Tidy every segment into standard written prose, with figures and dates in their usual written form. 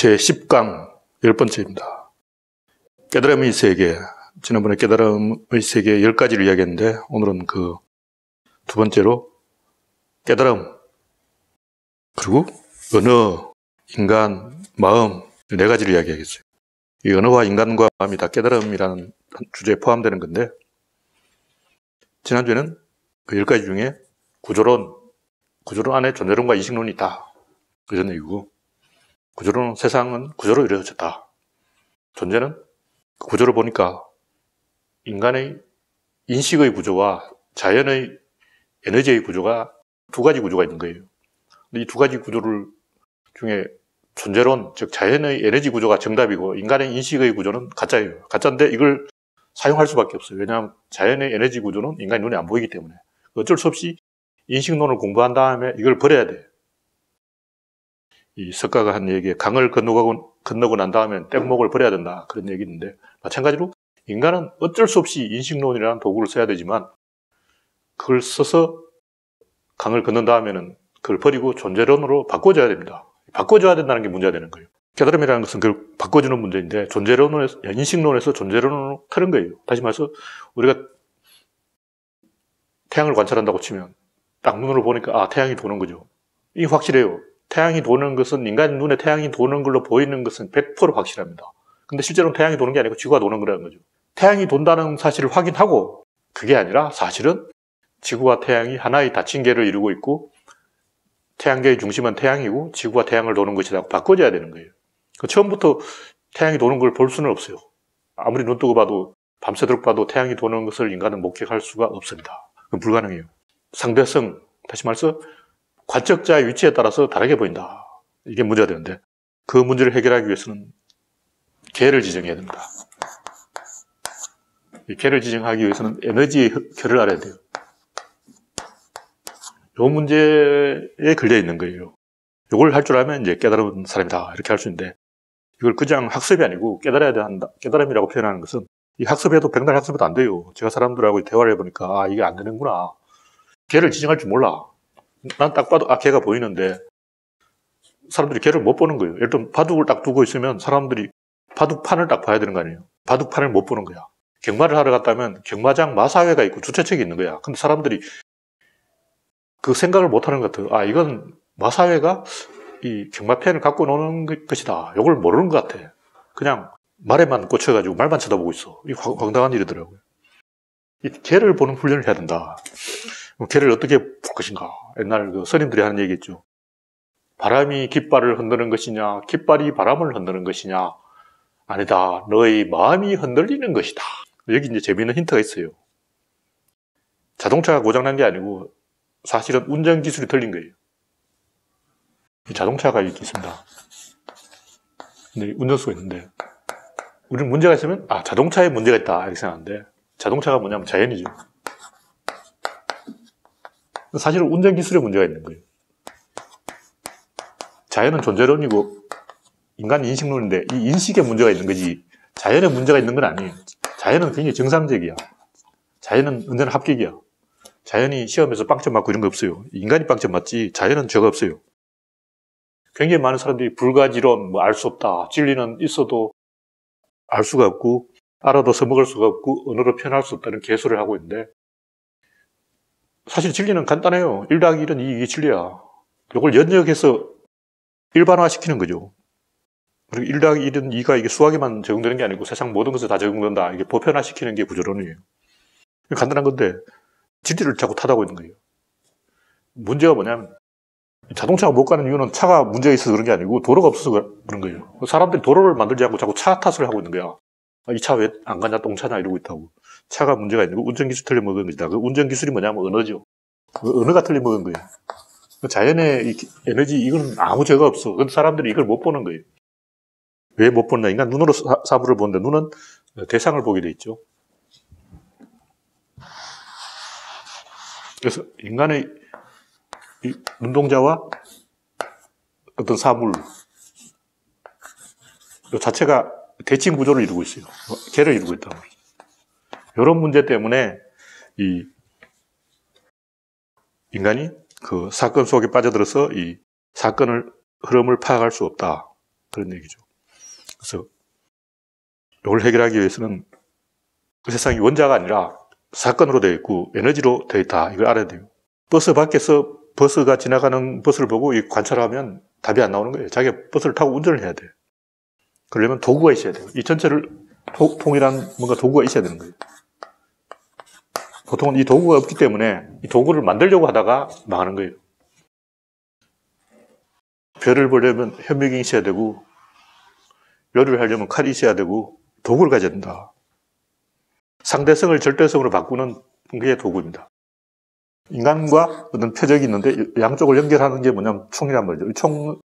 제10강 10번째입니다. 깨달음의 세계. 지난번에 깨달음의 세계 10가지를 이야기했는데 오늘은 그 두 번째로 깨달음, 그리고 언어, 인간, 마음, 네 가지를 이야기하겠어요. 이 언어와 인간과 마음이 다 깨달음이라는 주제에 포함되는 건데, 지난주에는 그 10가지 중에 구조론 안에 존재론과 인식론이 있다, 이런 얘기고, 구조론은 세상은 구조로 이루어졌다. 존재는 그 구조를 보니까 인간의 인식의 구조와 자연의 에너지의 구조가 두 가지 구조가 있는 거예요. 이 두 가지 구조를 중에 존재론, 즉 자연의 에너지 구조가 정답이고 인간의 인식의 구조는 가짜예요. 가짜인데 이걸 사용할 수밖에 없어요. 왜냐하면 자연의 에너지 구조는 인간의 눈에 안 보이기 때문에. 어쩔 수 없이 인식론을 공부한 다음에 이걸 버려야 돼. 이 석가가 한 얘기에 강을 건너고 난 다음엔 뗏목을 버려야 된다, 그런 얘기 있는데, 마찬가지로 인간은 어쩔 수 없이 인식론이라는 도구를 써야 되지만 그걸 써서 강을 건넌 다음에는 그걸 버리고 존재론으로 바꿔줘야 됩니다. 바꿔줘야 된다는 게 문제가 되는 거예요. 깨달음이라는 것은 그걸 바꿔주는 문제인데, 인식론에서 존재론으로 트는 거예요. 다시 말해서 우리가 태양을 관찰한다고 치면 딱 눈으로 보니까 태양이 도는 거죠. 이게 확실해요. 태양이 도는 것은, 인간 눈에 태양이 도는 걸로 보이는 것은 100% 확실합니다. 근데 실제로는 태양이 도는 게 아니고 지구가 도는 거라는 거죠. 태양이 돈다는 사실을 확인하고, 그게 아니라 사실은 지구와 태양이 하나의 닫힌 계를 이루고 있고 태양계의 중심은 태양이고 지구와 태양을 도는 것이라고 바꿔줘야 되는 거예요. 처음부터 태양이 도는 걸 볼 수는 없어요. 아무리 눈 뜨고 봐도, 밤새도록 봐도 태양이 도는 것을 인간은 목격할 수가 없습니다. 그건 불가능해요. 상대성, 다시 말해서 관측자의 위치에 따라서 다르게 보인다, 이게 문제가 되는데, 그 문제를 해결하기 위해서는 계를 지정해야 됩니다. 이 계를 지정하기 위해서는 에너지의 결을 알아야 돼요. 이 문제에 걸려 있는 거예요. 이걸 할 줄 알면 이제 깨달은 사람이다, 이렇게 할 수 있는데, 이걸 그냥 학습이 아니고 깨달아야 한다. 깨달음이라고 표현하는 것은, 이 학습해도 백날 학습해도 안 돼요. 제가 사람들하고 대화를 해보니까 이게 안 되는구나. 계를 지정할 줄 몰라. 난 딱 봐도 계가 보이는데 사람들이 계를 못 보는 거예요. 예를 들면 바둑을 딱 두고 있으면 사람들이 바둑판을 딱 봐야 되는 거 아니에요. 바둑판을 못 보는 거야. 경마를 하러 갔다면 경마장 마사회가 있고 주최책이 있는 거야. 근데 사람들이 그 생각을 못 하는 것 같아요. 이건 마사회가 이 경마펜을 갖고 노는 것이다, 이걸 모르는 것 같아. 그냥 말에만 꽂혀가지고 말만 쳐다보고 있어. 이게 황당한 일이더라고요. 이 개를 보는 훈련을 해야 된다. 개를 어떻게 볼 것인가. 옛날 그 스님들이 하는 얘기 있죠. 바람이 깃발을 흔드는 것이냐, 깃발이 바람을 흔드는 것이냐. 아니다, 너의 마음이 흔들리는 것이다. 여기 이제 재미있는 힌트가 있어요. 자동차가 고장난 게 아니고 사실은 운전 기술이 틀린 거예요. 자동차가 이렇게 있습니다. 근데 운전수가 있는데, 우리는 문제가 있으면 자동차에 문제가 있다, 이렇게 생각하는데, 자동차가 뭐냐면 자연이죠. 사실은 운전 기술에 문제가 있는 거예요. 자연은 존재론이고 인간은 인식론인데, 이 인식에 문제가 있는 거지 자연에 문제가 있는 건 아니에요. 자연은 굉장히 정상적이야. 자연은 언제나 합격이야. 자연이 시험에서 빵점 맞고 이런 거 없어요. 인간이 빵점 맞지 자연은 죄가 없어요. 굉장히 많은 사람들이 불가지론, 알 수 없다, 진리는 있어도 알 수가 없고 알아도 써먹을 수가 없고 언어로 표현할 수 없다는 개소리를 하고 있는데, 사실 진리는 간단해요. 1 더하기 1은 2, 이게 진리야. 이걸 연역해서 일반화시키는 거죠. 그리고 1 더하기 1은 2가 이게 수학에만 적용되는 게 아니고 세상 모든 것에 다 적용된다, 이게 보편화시키는 게 구조론이에요. 간단한 건데 진리를 자꾸 탓하고 있는 거예요. 문제가 뭐냐면, 자동차가 못 가는 이유는 차가 문제가 있어서 그런 게 아니고 도로가 없어서 그런 거예요. 사람들이 도로를 만들지 않고 자꾸 차 탓을 하고 있는 거야. 이 차 왜 안 가냐, 똥차냐, 이러고 있다고. 차가 문제가 있는 거, 운전기술 틀려먹은 것이다. 그 운전기술이 뭐냐면 언어죠. 그 언어가 틀려먹은 거예요. 자연의 이 에너지, 이거는 아무 죄가 없어. 근데 사람들이 이걸 못 보는 거예요. 왜 못 보느냐? 인간 눈으로 사물을 보는데 눈은 대상을 보게 돼 있죠. 그래서 인간의 이 눈동자와 어떤 사물, 이 자체가 대칭 구조를 이루고 있어요. 개를 이루고 있다는 거죠. 이런 문제 때문에 이 인간이 그 사건 속에 빠져들어서 이 사건을, 흐름을 파악할 수 없다. 그런 얘기죠. 그래서 이걸 해결하기 위해서는 그 세상이 원자가 아니라 사건으로 되어 있고 에너지로 되어 있다. 이걸 알아야 돼요. 버스 밖에서 버스가 지나가는 버스를 보고 관찰하면 답이 안 나오는 거예요. 자기가 버스를 타고 운전을 해야 돼요. 그러려면 도구가 있어야 돼요. 이 전체를 통일한 뭔가 도구가 있어야 되는 거예요. 보통은 이 도구가 없기 때문에 이 도구를 만들려고 하다가 망하는 거예요. 별을 보려면 현미경이 있어야 되고, 요리를 하려면 칼이 있어야 되고, 도구를 가져야 된다. 상대성을 절대성으로 바꾸는 게 도구입니다. 인간과 어떤 표적이 있는데 양쪽을 연결하는 게 뭐냐면 총이란 말이죠. 총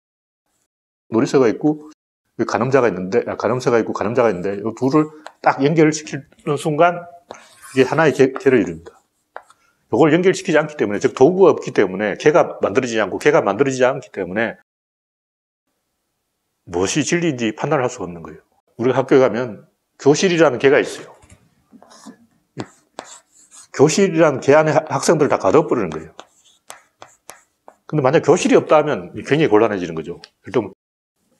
놀이새가 있고 간음자가 있는데, 간음새가 있고 간음자가 있는데 이 둘을 딱 연결시키는 순간 이게 하나의 개를 이룹니다. 이걸 연결시키지 않기 때문에, 즉 도구가 없기 때문에, 개가 만들어지지 않고 개가 만들어지지 않기 때문에 무엇이 진리인지 판단을 할 수가 없는 거예요. 우리가 학교에 가면 교실이라는 개가 있어요. 교실이라는 개 안에 학생들을 다 가둬버리는 거예요. 근데 만약 교실이 없다 하면 굉장히 곤란해지는 거죠. 일단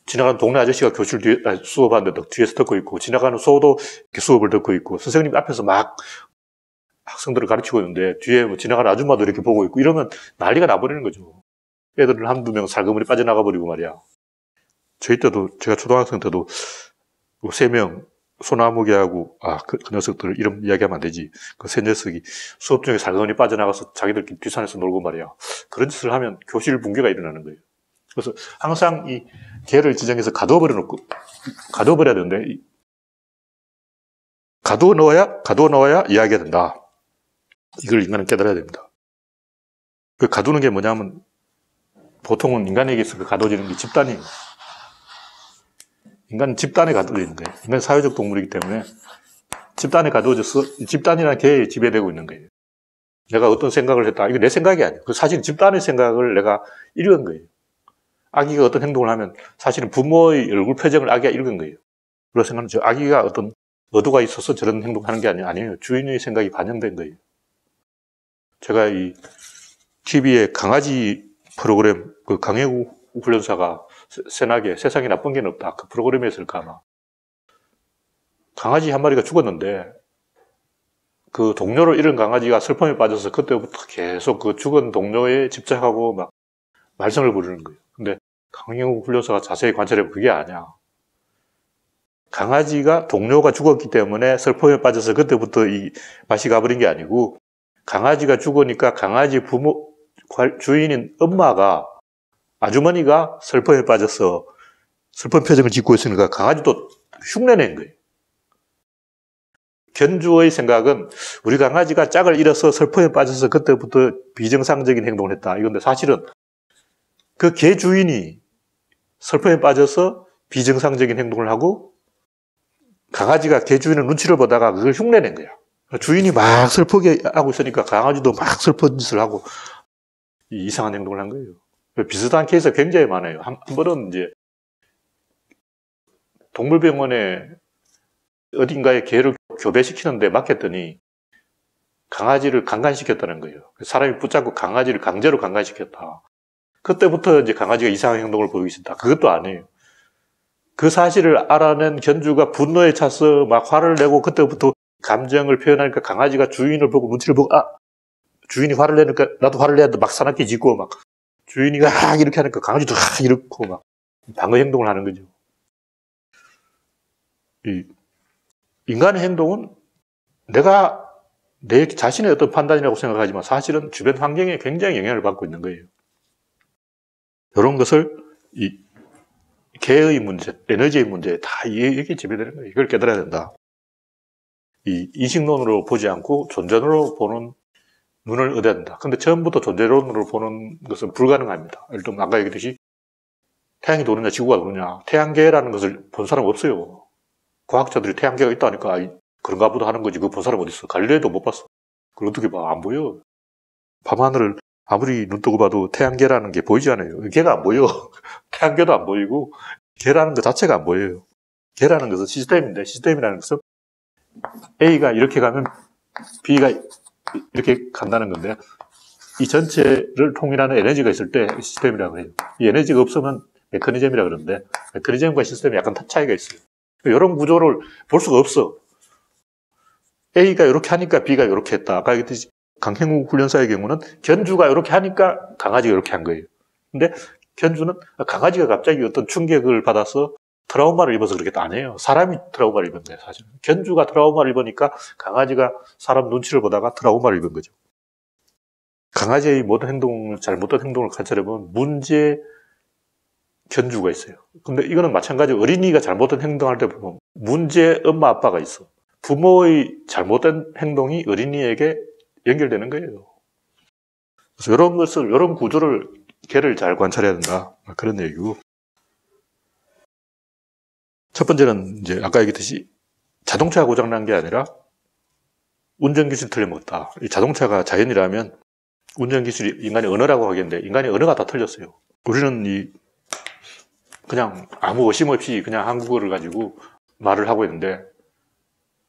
지나가는 동네 아저씨가 교실 뒤에 수업하는데 뒤에서 듣고 있고, 지나가는 소도 이렇게 수업을 듣고 있고, 선생님 앞에서 막 학생들을 가르치고 있는데 뒤에 뭐 지나가는 아줌마도 이렇게 보고 있고, 이러면 난리가 나버리는 거죠. 애들은 한두 명 살그머니 빠져나가 버리고 말이야. 저희 때도, 제가 초등학생 때도 3명 소나무개하고, 그 녀석들 이름 이야기하면 안 되지. 그 세 녀석이 수업 중에 살그머니 빠져나가서 자기들끼리 뒷산에서 놀고 말이야. 그런 짓을 하면 교실 붕괴가 일어나는 거예요. 그래서 항상 이 개를 지정해서 가둬버려야 되는데, 가두어 넣어야 이야기가 된다. 이걸 인간은 깨달아야 됩니다. 그 가두는 게 뭐냐면, 보통은 인간에게서 그 가둬지는 게 집단이에요. 인간은 집단에 가두어져 있는 거예요. 인간은 사회적 동물이기 때문에 집단에 가두어져서 집단이라는 개에 지배되고 있는 거예요. 내가 어떤 생각을 했다. 이거 내 생각이 아니에요. 사실 집단의 생각을 내가 읽은 거예요. 아기가 어떤 행동을 하면 사실은 부모의 얼굴 표정을 아기가 읽은 거예요. 그런 생각은 아기가 어떤 의도가 있어서 저런 행동을 하는 게 아니에요. 주인의 생각이 반영된 거예요. 제가 이 TV에 강아지 프로그램, 그 강혜구 훈련사가 세나게 세상에 나쁜 게 없다. 그 프로그램이었을까 아마. 강아지 한 마리가 죽었는데 그 동료를 잃은 강아지가 슬픔에 빠져서 그때부터 계속 그 죽은 동료에 집착하고 막 말썽을 부르는 거예요. 근데 강혜구 훈련사가 자세히 관찰해보면 그게 아니야. 강아지가 동료가 죽었기 때문에 슬픔에 빠져서 그때부터 이 맛이 가버린 게 아니고, 강아지가 죽으니까 강아지 주인인 엄마가, 아주머니가 슬픔에 빠져서 슬픈 표정을 짓고 있으니까 강아지도 흉내낸 거예요. 견주의 생각은 우리 강아지가 짝을 잃어서 슬픔에 빠져서 그때부터 비정상적인 행동을 했다. 이건데 사실은 그 개 주인이 슬픔에 빠져서 비정상적인 행동을 하고, 강아지가 개 주인의 눈치를 보다가 그걸 흉내낸 거야. 주인이 막 슬프게 하고 있으니까 강아지도 막 슬픈 짓을 하고 이상한 행동을 한 거예요. 비슷한 케이스가 굉장히 많아요. 한 번은 이제 동물병원에 어딘가에 개를 교배시키는데 맡겼더니 강아지를 강간시켰다는 거예요. 사람이 붙잡고 강아지를 강제로 강간시켰다. 그때부터 이제 강아지가 이상한 행동을 보이기 시작했다. 그것도 아니에요. 그 사실을 알아낸 견주가 분노에 차서 막 화를 내고, 그때부터 감정을 표현하니까 강아지가 주인을 보고 눈치를 보고, 주인이 화를 내니까 나도 화를 내야 돼. 막 사납게 짖고, 막 주인이 이렇게 하니까 강아지도 이렇고 막 방어 행동을 하는 거죠. 이 인간의 행동은 내가 내 자신의 어떤 판단이라고 생각하지만 사실은 주변 환경에 굉장히 영향을 받고 있는 거예요. 이런 것을 이 개의 문제, 에너지의 문제, 다 이게 지배되는 거예요. 이걸 깨달아야 된다. 이 인식론으로 보지 않고 존재론으로 보는 눈을 얻어야 된다. 근데 처음부터 존재론으로 보는 것은 불가능합니다. 일단 아까 얘기했듯이 태양이 도느냐 지구가 도느냐, 태양계라는 것을 본 사람 없어요. 과학자들이 태양계가 있다니까 그런가 보다 하는 거지. 그거 본 사람 어디 있어? 갈릴레이도 못 봤어. 그걸 어떻게 봐? 안 보여. 밤하늘을 아무리 눈 뜨고 봐도 태양계라는 게 보이지 않아요. 개가 안 보여. 태양계도 안 보이고 개라는 것 자체가 안 보여요. 개라는 것은 시스템인데, 시스템이라는 것은 A가 이렇게 가면 B가 이렇게 간다는 건데, 이 전체를 통일하는 에너지가 있을 때 시스템이라고 해요. 이 에너지가 없으면 메커니즘이라 그러는데, 메커니즘과 시스템이 약간 차이가 있어요. 이런 구조를 볼 수가 없어. A가 이렇게 하니까 B가 이렇게 했다. 아까 얘기했듯이 강행욱 훈련사의 경우는 견주가 이렇게 하니까 강아지가 이렇게 한 거예요. 근데 견주는 강아지가 갑자기 어떤 충격을 받아서 트라우마를 입어서 그렇게 안 해요. 사람이 트라우마를 입은 거예요, 사실. 견주가 트라우마를 입으니까 강아지가 사람 눈치를 보다가 트라우마를 입은 거죠. 강아지의 모든 행동을, 잘못된 행동을 관찰해보면 문제 견주가 있어요. 근데 이거는 마찬가지로 어린이가 잘못된 행동할 때 보면 문제 엄마 아빠가 있어. 부모의 잘못된 행동이 어린이에게 연결되는 거예요. 그래서 이런 것을, 이런 구조를, 개를 잘 관찰해야 된다. 그런 얘기고. 첫 번째는 이제 아까 얘기했듯이 자동차가 고장난 게 아니라 운전기술이 틀려먹었다. 이 자동차가 자연이라면 운전기술이 인간의 언어라고 하겠는데 인간의 언어가 다 틀렸어요. 우리는 그냥 아무 의심 없이 그냥 한국어를 가지고 말을 하고 있는데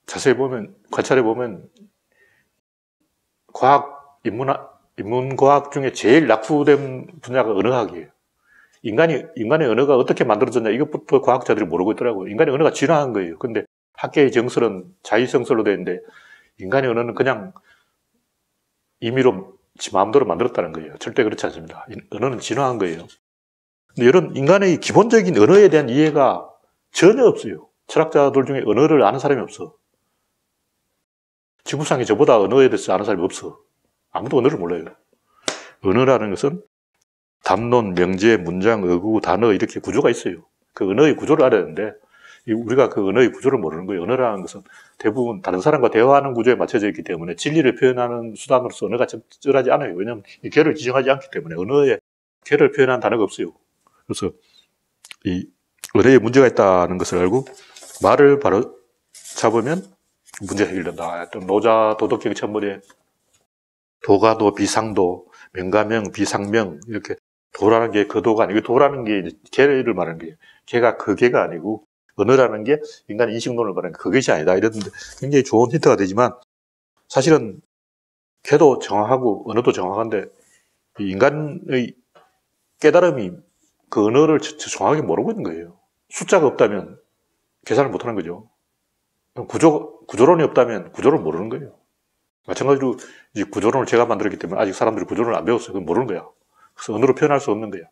자세히 보면, 관찰해 보면 인문과학 중에 제일 낙후된 분야가 언어학이에요. 인간의 언어가 어떻게 만들어졌냐 이것부터 과학자들이 모르고 있더라고요. 인간의 언어가 진화한 거예요. 근데 학계의 정설은 자의성설로 되어 있는데 인간의 언어는 그냥 임의로 지 마음대로 만들었다는 거예요. 절대 그렇지 않습니다. 언어는 진화한 거예요. 근데 이런 인간의 기본적인 언어에 대한 이해가 전혀 없어요. 철학자들 중에 언어를 아는 사람이 없어. 지구상에 저보다 언어에 대해서 아는 사람이 없어. 아무도 언어를 몰라요. 언어라는 것은 담론, 명제, 문장, 어구, 단어 이렇게 구조가 있어요. 그 언어의 구조를 알아야 되는데 우리가 그 언어의 구조를 모르는 거예요. 언어라는 것은 대부분 다른 사람과 대화하는 구조에 맞춰져 있기 때문에 진리를 표현하는 수단으로서 언어가 적절하지 않아요. 왜냐하면 이 개를 지정하지 않기 때문에 언어에 개를 표현한 단어가 없어요. 그래서 이 언어에 문제가 있다는 것을 알고 말을 바로 잡으면 문제가 해결된다. 또 노자 도덕경 천문에 도가도 비상도 명가명 비상명 이렇게 도라는 게 그 도가 아니고 도라는 게 개를 말하는 거예요. 개가 그 개가 아니고 언어라는 게 인간의 인식론을 말하는 그것이 아니다 이랬는데 굉장히 좋은 힌트가 되지만 사실은 개도 정확하고 언어도 정확한데 인간의 깨달음이 그 언어를 정확하게 모르고 있는 거예요. 숫자가 없다면 계산을 못하는 거죠. 구조론이 없다면 구조를 모르는 거예요. 마찬가지로 이제 구조론을 제가 만들었기 때문에 아직 사람들이 구조론을 안 배웠어요. 그건 모르는 거야. 그래서 언어로 표현할 수 없는 거야.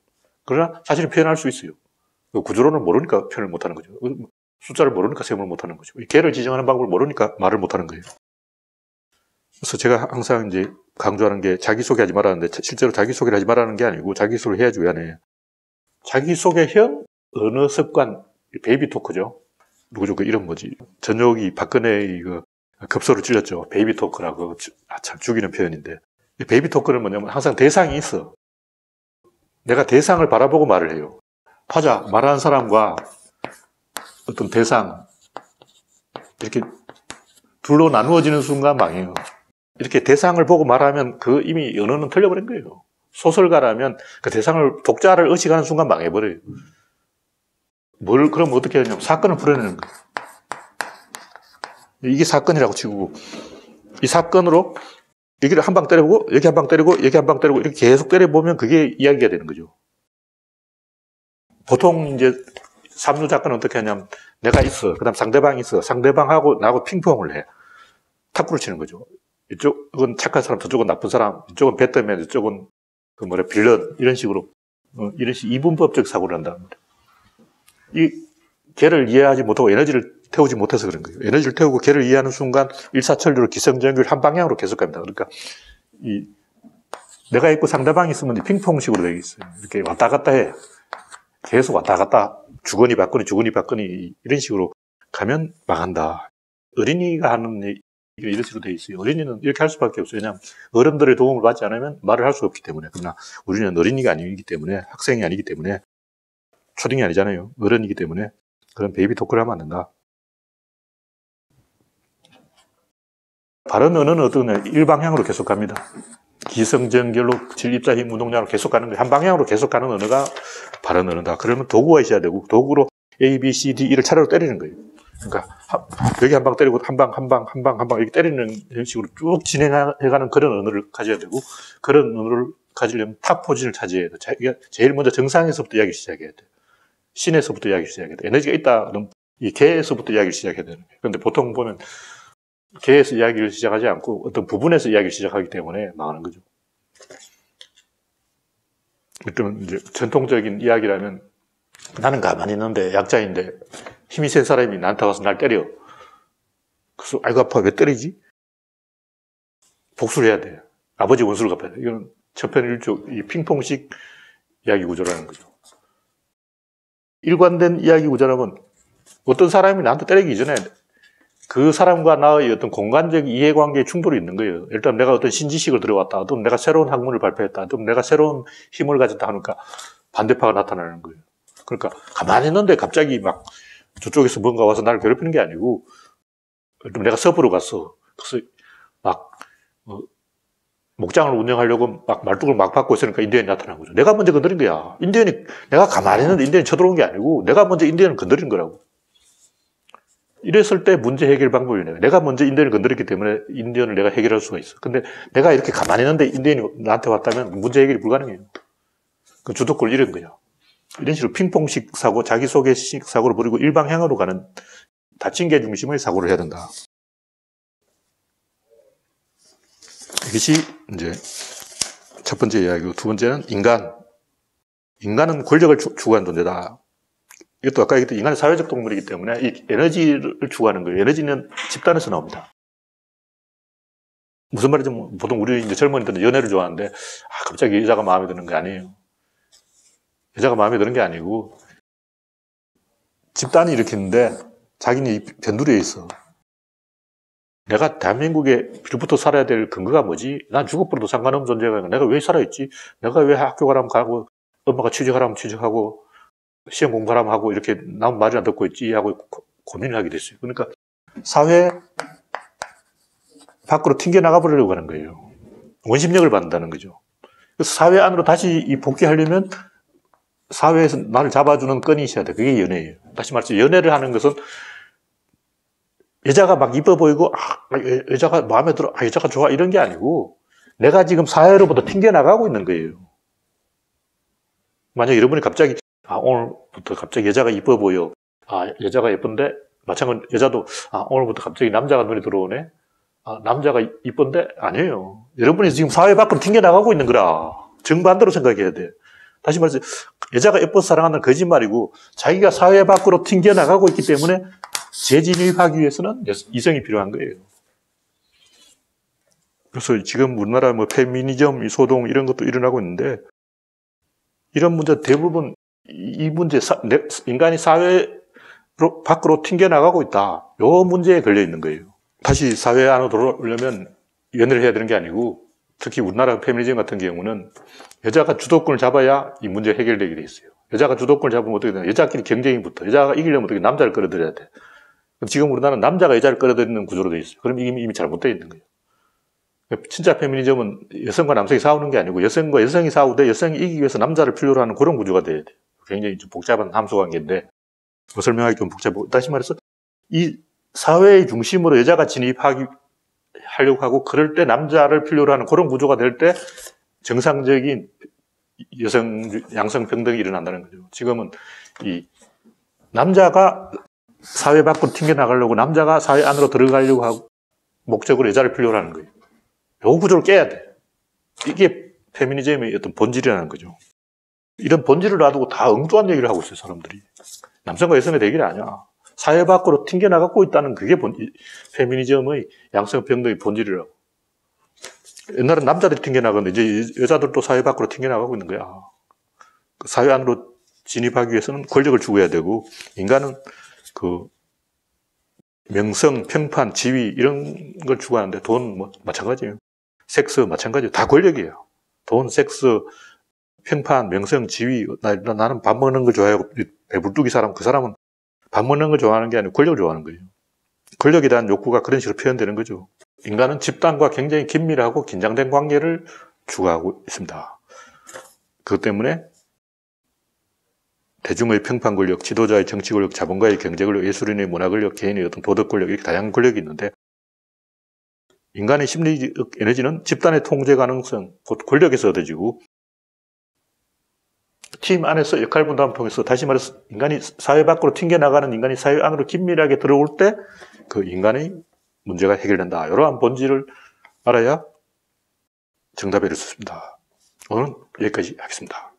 그러나 사실은 표현할 수 있어요. 구조론을 모르니까 표현을 못하는 거죠. 숫자를 모르니까 세움을 못하는 거죠. 개를 지정하는 방법을 모르니까 말을 못하는 거예요. 그래서 제가 항상 이제 강조하는 게 자기소개하지 말라는데 실제로 자기소개를 하지 말라는 게 아니고 자기소개를 해야지 왜 안 해. 자기소개형 언어 습관, 베이비 토크죠. 누구죠? 그 이름 뭐지? 전역이 박근혜의 급소를 찔렸죠. 베이비 토크라고. 참 죽이는 표현인데. 이 베이비 토크는 뭐냐면 항상 대상이 있어. 내가 대상을 바라보고 말을 해요. 화자, 말하는 사람과 어떤 대상, 이렇게 둘로 나누어지는 순간 망해요. 이렇게 대상을 보고 말하면 이미 언어는 틀려버린 거예요. 소설가라면 그 대상을, 독자를 의식하는 순간 망해버려요. 그럼 어떻게 하냐면 사건을 풀어내는 거예요. 이게 사건이라고 치고, 이 사건으로 여기를 한 방 때려보고, 여기 한 방 때리고, 여기 한 방 때리고, 이렇게 계속 때려보면 그게 이야기가 되는 거죠. 보통 이제 삼류 작가는 어떻게 하냐면, 내가 있어. 그 다음 상대방이 있어. 상대방하고 나하고 핑퐁을 해. 탁구를 치는 거죠. 이쪽은 착한 사람, 저쪽은 나쁜 사람, 이쪽은 배트맨, 이쪽은 빌런, 이런 식으로, 이분법적 사고를 한다는 거예요. 이 개를 이해하지 못하고 에너지를 태우지 못해서 그런 거예요. 에너지를 태우고 개를 이해하는 순간 일사천리로 기승전결 한 방향으로 계속 갑니다. 그러니까 내가 있고 상대방이 있으면 핑퐁식으로 되어 있어요. 이렇게 왔다 갔다 해. 계속 왔다 갔다 주거니 받거니 이런 식으로 가면 망한다. 어린이가 하는 이런 식으로 되어 있어요. 어린이는 이렇게 할 수밖에 없어요. 왜냐하면 어른들의 도움을 받지 않으면 말을 할 수 없기 때문에. 그러나 우리는 어린이가 아니기 때문에, 학생이 아니기 때문에, 초딩이 아니잖아요. 어른이기 때문에 그런 베이비 토크를 하면 안 된다. 바른 언어는 어떠냐? 일방향으로 계속 갑니다. 기승전결로 진입자 힘 운동량으로 계속 가는 거예요. 한 방향으로 계속 가는 언어가 바른 언어다. 그러면 도구가 있어야 되고 도구로 A, B, C, D, E를 차례로 때리는 거예요. 그러니까 여기 한 방 때리고 한 방 이렇게 때리는 식으로 쭉 진행해가는 그런 언어를 가져야 되고 그런 언어를 가지려면 탑 포진을 차지해야 돼요. 제일 먼저 정상에서부터 이야기 시작해야 돼요. 신에서부터 이야기를 시작해야 돼. 에너지가 있다. 그럼 이 개에서부터 이야기를 시작해야 되는 거예요. 그런데 보통 보면 개에서 이야기를 시작하지 않고 어떤 부분에서 이야기를 시작하기 때문에 망하는 거죠. 그러면 이제 전통적인 이야기라면 나는 가만히 있는데 약자인데 힘이 센 사람이 나한테 와서 날 때려. 그래서 아이고 아파 왜 때리지? 복수를 해야 돼. 아버지 원수를 갚아야 돼. 이건 천편일조 이 핑퐁식 이야기 구조라는 거죠. 일관된 이야기 구조라면 어떤 사람이 나한테 때리기 전에 그 사람과 나의 어떤 공간적 이해관계에 충돌이 있는 거예요. 일단 내가 어떤 신지식을 들어왔다. 또 내가 새로운 학문을 발표했다. 또 내가 새로운 힘을 가졌다 하니까 반대파가 나타나는 거예요. 그러니까 가만히 있는데 갑자기 막 저쪽에서 뭔가 와서 나를 괴롭히는 게 아니고 내가 서부로 갔어. 그래서 막 목장을 운영하려고 막 말뚝을 막 받고 있으니까 인디언이 나타난 거죠. 내가 먼저 건드린 거야. 내가 가만히 있는데 인디언이 쳐들어온 게 아니고 내가 먼저 인디언을 건드린 거라고. 이랬을 때 문제 해결 방법이 내가 먼저 인디언을 건드렸기 때문에 인디언을 내가 해결할 수가 있어. 근데 내가 이렇게 가만히 있는데 인디언이 나한테 왔다면 문제 해결이 불가능해요. 그 주도권을 잃은 거야. 이런 식으로 핑퐁식 사고, 자기소개식 사고를 버리고 일방향으로 가는 닫힌 개 중심의 사고를 해야 된다. 이것이 이제 첫 번째 이야기고, 두 번째는 인간. 인간은 권력을 추구하는 존재다. 이것도 아까 얘기했던 인간은 사회적 동물이기 때문에 이 에너지를 추구하는 거예요. 에너지는 집단에서 나옵니다. 무슨 말이죠? 보통 우리 이제 젊은이들은 연애를 좋아하는데, 갑자기 여자가 마음에 드는 게 아니에요. 여자가 마음에 드는 게 아니고, 집단이 일으키는데 자기는 변두리에 있어. 내가 대한민국에 빌부터 살아야 될 근거가 뭐지? 난 죽어버려도 상관없는 존재가 아니라 내가 왜 살아있지? 내가 왜 학교 가라면 가고, 엄마가 취직하라면 취직하고, 시험 공부하라면 하고, 이렇게 남 말을 안 듣고 있지? 하고 고민을 하게 됐어요. 그러니까 사회 밖으로 튕겨나가 버리려고 하는 거예요. 원심력을 받는다는 거죠. 그래서 사회 안으로 다시 복귀하려면 사회에서 나를 잡아주는 끈이 있어야 돼. 그게 연애예요. 다시 말해서 연애를 하는 것은 여자가 막 이뻐 보이고, 여자가 마음에 들어, 여자가 좋아, 이런 게 아니고, 내가 지금 사회로부터 튕겨나가고 있는 거예요. 만약 여러분이 갑자기, 오늘부터 갑자기 여자가 이뻐 보여. 여자가 예쁜데, 마찬가지로 여자도, 오늘부터 갑자기 남자가 눈에 들어오네. 남자가 이쁜데? 아니에요. 여러분이 지금 사회 밖으로 튕겨나가고 있는 거라. 정반대로 생각해야 돼. 다시 말해서, 여자가 예뻐서 사랑한다는 거짓말이고, 자기가 사회 밖으로 튕겨나가고 있기 때문에 재진입하기 위해서는 이성이 필요한 거예요. 그래서 지금 우리나라 페미니즘, 소동 이런 것도 일어나고 있는데, 이런 문제 대부분 이 문제, 인간이 사회 밖으로 튕겨나가고 있다. 이 문제에 걸려 있는 거예요. 다시 사회 안으로 돌아오려면 연애를 해야 되는 게 아니고, 특히 우리나라 페미니즘 같은 경우는 여자가 주도권을 잡아야 이 문제가 해결되게 돼 있어요. 여자가 주도권을 잡으면 어떻게 되나? 여자끼리 경쟁이 붙어. 여자가 이기려면 어떻게 남자를 끌어들여야 돼. 지금 우리나라는 남자가 여자를 끌어들이는 구조로 되어 있어요. 그럼 이미 잘못되어 있는 거예요. 진짜 페미니즘은 여성과 남성이 싸우는 게 아니고 여성과 여성이 싸우되 여성이 이기기 위해서 남자를 필요로 하는 그런 구조가 돼야 돼요. 굉장히 좀 복잡한 함수관계인데 설명하기 좀 복잡하고, 다시 말해서 이 사회의 중심으로 여자가 진입하려고 하고 그럴 때 남자를 필요로 하는 그런 구조가 될 때 정상적인 양성 평등이 일어난다는 거죠. 지금은 이 남자가 사회 밖으로 튕겨나가려고, 남자가 사회 안으로 들어가려고 하고 목적으로 여자를 필요로 하는 거예요. 이 구조를 깨야 돼. 이게 페미니즘의 어떤 본질이라는 거죠. 이런 본질을 놔두고 다 엉뚱한 얘기를 하고 있어요, 사람들이. 남성과 여성의 대결이 아니야. 사회 밖으로 튕겨나가고 있다는 그게 페미니즘의 양성평등의 본질이라고. 옛날엔 남자들이 튕겨나갔는데 이제 여자들도 사회 밖으로 튕겨나가고 있는 거야. 사회 안으로 진입하기 위해서는 권력을 추구해야 되고, 인간은 명성, 평판, 지위 이런 걸 추구하는데 돈 마찬가지예요. 섹스 마찬가지예요. 다 권력이에요. 돈, 섹스, 평판, 명성, 지위. 나는 밥 먹는 걸 좋아하고 배불뚝이 사람, 그 사람은 밥 먹는 걸 좋아하는 게 아니고 권력을 좋아하는 거예요. 권력에 대한 욕구가 그런 식으로 표현되는 거죠. 인간은 집단과 굉장히 긴밀하고 긴장된 관계를 추구하고 있습니다. 그것 때문에 대중의 평판 권력, 지도자의 정치 권력, 자본가의 경제 권력, 예술인의 문화 권력, 개인의 어떤 도덕 권력, 이렇게 다양한 권력이 있는데, 인간의 심리적 에너지는 집단의 통제 가능성, 곧 권력에서 얻어지고, 팀 안에서 역할 분담을 통해서, 다시 말해서 인간이 사회 밖으로 튕겨나가는 인간이 사회 안으로 긴밀하게 들어올 때 그 인간의 문제가 해결된다. 이러한 본질을 알아야 정답을 이룰 수 있습니다. 오늘은 여기까지 하겠습니다.